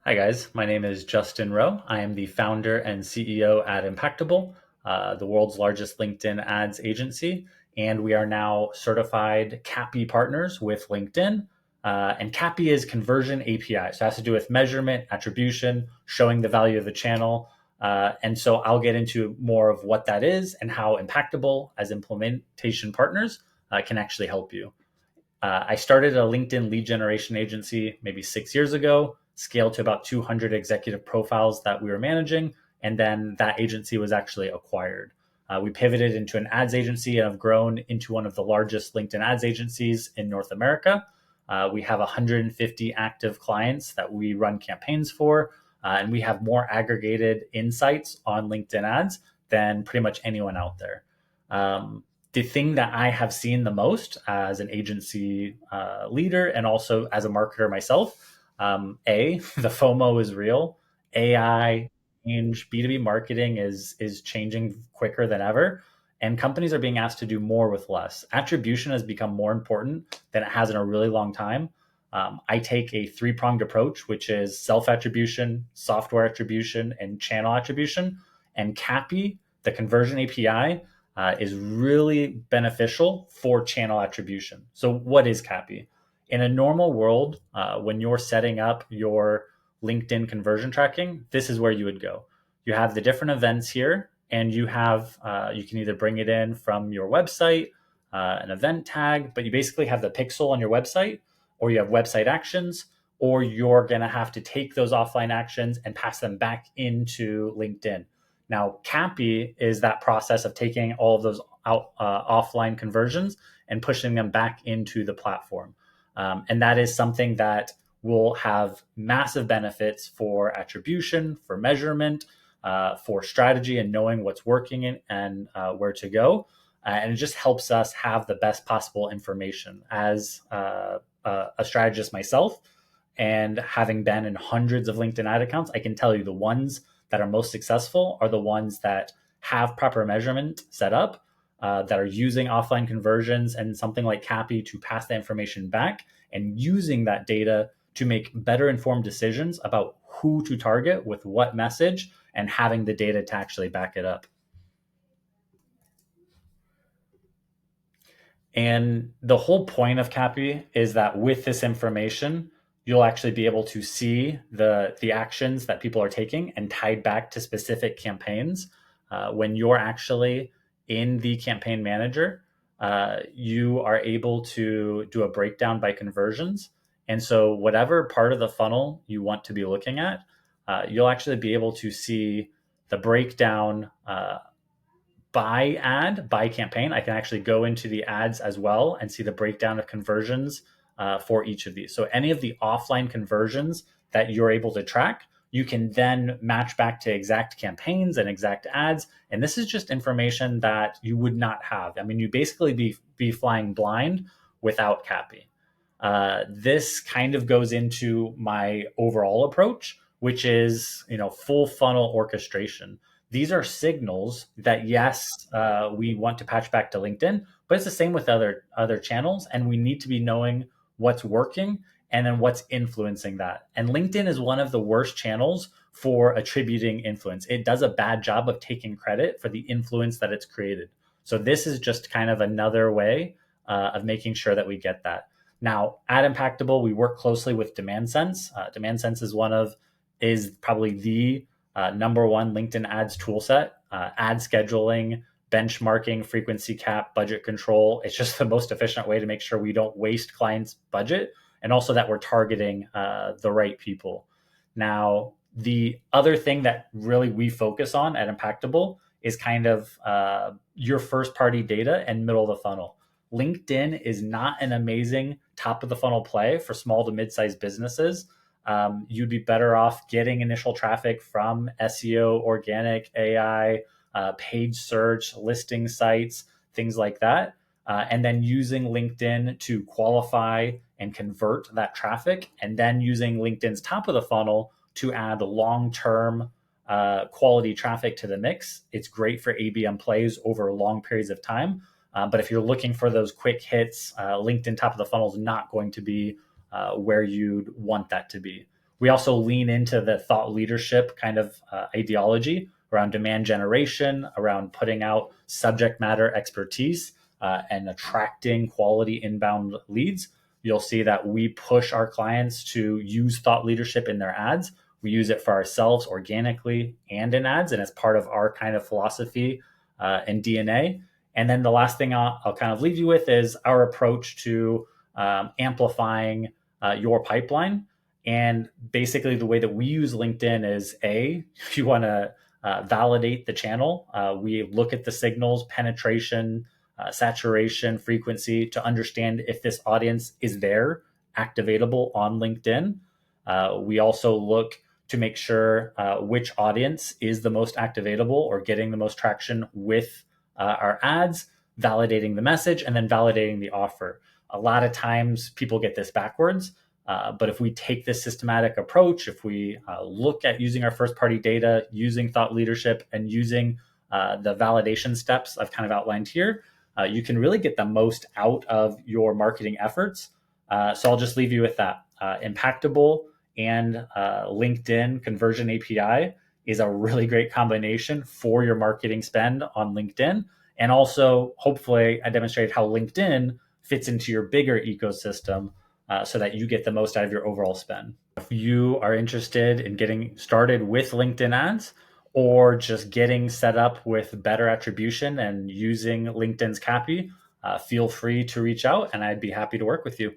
Hi, guys. My name is Justin Rowe. I am the founder and CEO at Impactable, the world's largest LinkedIn ads agency. And we are now certified CAPI partners with LinkedIn. And CAPI is conversion API. So it has to do with measurement, attribution, showing the value of the channel. And so I'll get into more of what that is and how Impactable, as implementation partners, can actually help you. I started a LinkedIn lead generation agency maybe 6 years ago, scaled to about 200 executive profiles that we were managing, and then that agency was actually acquired. We pivoted into an ads agency and have grown into one of the largest LinkedIn ads agencies in North America. We have 150 active clients that we run campaigns for, and we have more aggregated insights on LinkedIn ads than pretty much anyone out there. The thing that I have seen the most as an agency leader and also as a marketer myself, the FOMO is real. AI change, B2B marketing is changing quicker than ever, and companies are being asked to do more with less. Attribution has become more important than it has in a really long time. I take a three-pronged approach, which is self-attribution, software attribution, and channel attribution. And CAPI, the conversion API, is really beneficial for channel attribution. So, what is CAPI? In a normal world, when you're setting up your LinkedIn conversion tracking, this is where you would go. You have the different events here, and you can either bring it in from your website, an event tag, but you basically have the pixel on your website, or you have website actions, or you're going to have to take those offline actions and pass them back into LinkedIn. Now, CAPI is that process of taking all of those offline conversions and pushing them back into the platform. And that is something that will have massive benefits for attribution, for measurement, for strategy and knowing what's working and where to go. And it just helps us have the best possible information. As a strategist myself, and having been in hundreds of LinkedIn ad accounts, I can tell you the ones that are most successful are the ones that have proper measurement set up, that are using offline conversions and something like CAPI to pass the information back and using that data to make better informed decisions about who to target with what message and having the data to actually back it up. And the whole point of CAPI is that with this information, you'll actually be able to see the actions that people are taking and tied back to specific campaigns. When you're actually in the campaign manager, you are able to do a breakdown by conversions. And so, whatever part of the funnel you want to be looking at, you'll actually be able to see the breakdown by ad, by campaign. I can actually go into the ads as well and see the breakdown of conversions for each of these. So any of the offline conversions that you're able to track, you can then match back to exact campaigns and exact ads. And this is just information that you would not have. I mean, you basically be flying blind without CAPI. This kind of goes into my overall approach, which is full funnel orchestration. These are signals that yes, we want to patch back to LinkedIn, but it's the same with other channels, and we need to be knowing what's working and then what's influencing that. And LinkedIn is one of the worst channels for attributing influence. It does a bad job of taking credit for the influence that it's created. So this is just kind of another way of making sure that we get that. Now, at Impactable, we work closely with DemandSense. DemandSense is probably the number one LinkedIn ads toolset. Ad scheduling, benchmarking, frequency cap, budget control. It's just the most efficient way to make sure we don't waste clients' budget, and also that we're targeting the right people. Now, the other thing that really we focus on at Impactable is kind of your first party data and middle of the funnel. LinkedIn is not an amazing top of the funnel play for small to mid-sized businesses. You'd be better off getting initial traffic from SEO, organic, AI, paid search, listing sites, things like that. And then using LinkedIn to qualify and convert that traffic, and then using LinkedIn's top of the funnel to add long-term quality traffic to the mix. It's great for ABM plays over long periods of time. But if you're looking for those quick hits, LinkedIn top of the funnel is not going to be where you'd want that to be. We also lean into the thought leadership kind of ideology around demand generation, around putting out subject matter expertise and attracting quality inbound leads. You'll see that we push our clients to use thought leadership in their ads. We use it for ourselves organically and in ads, and it's part of our kind of philosophy and DNA. And then the last thing I'll kind of leave you with is our approach to amplifying your pipeline. And basically, the way that we use LinkedIn is if you want to validate the channel, we look at the signals, penetration, saturation, frequency to understand if this audience is there, activatable on LinkedIn. We also look to make sure which audience is the most activatable or getting the most traction with our ads, validating the message, and then validating the offer. A lot of times people get this backwards. But if we take this systematic approach, if we look at using our first party data, using thought leadership, and using the validation steps I've kind of outlined here, you can really get the most out of your marketing efforts. So I'll just leave you with that. Impactable and LinkedIn Conversion API is a really great combination for your marketing spend on LinkedIn. And also, hopefully, I demonstrated how LinkedIn fits into your bigger ecosystem so that you get the most out of your overall spend. If you are interested in getting started with LinkedIn ads or just getting set up with better attribution and using LinkedIn's CAPI, feel free to reach out and I'd be happy to work with you.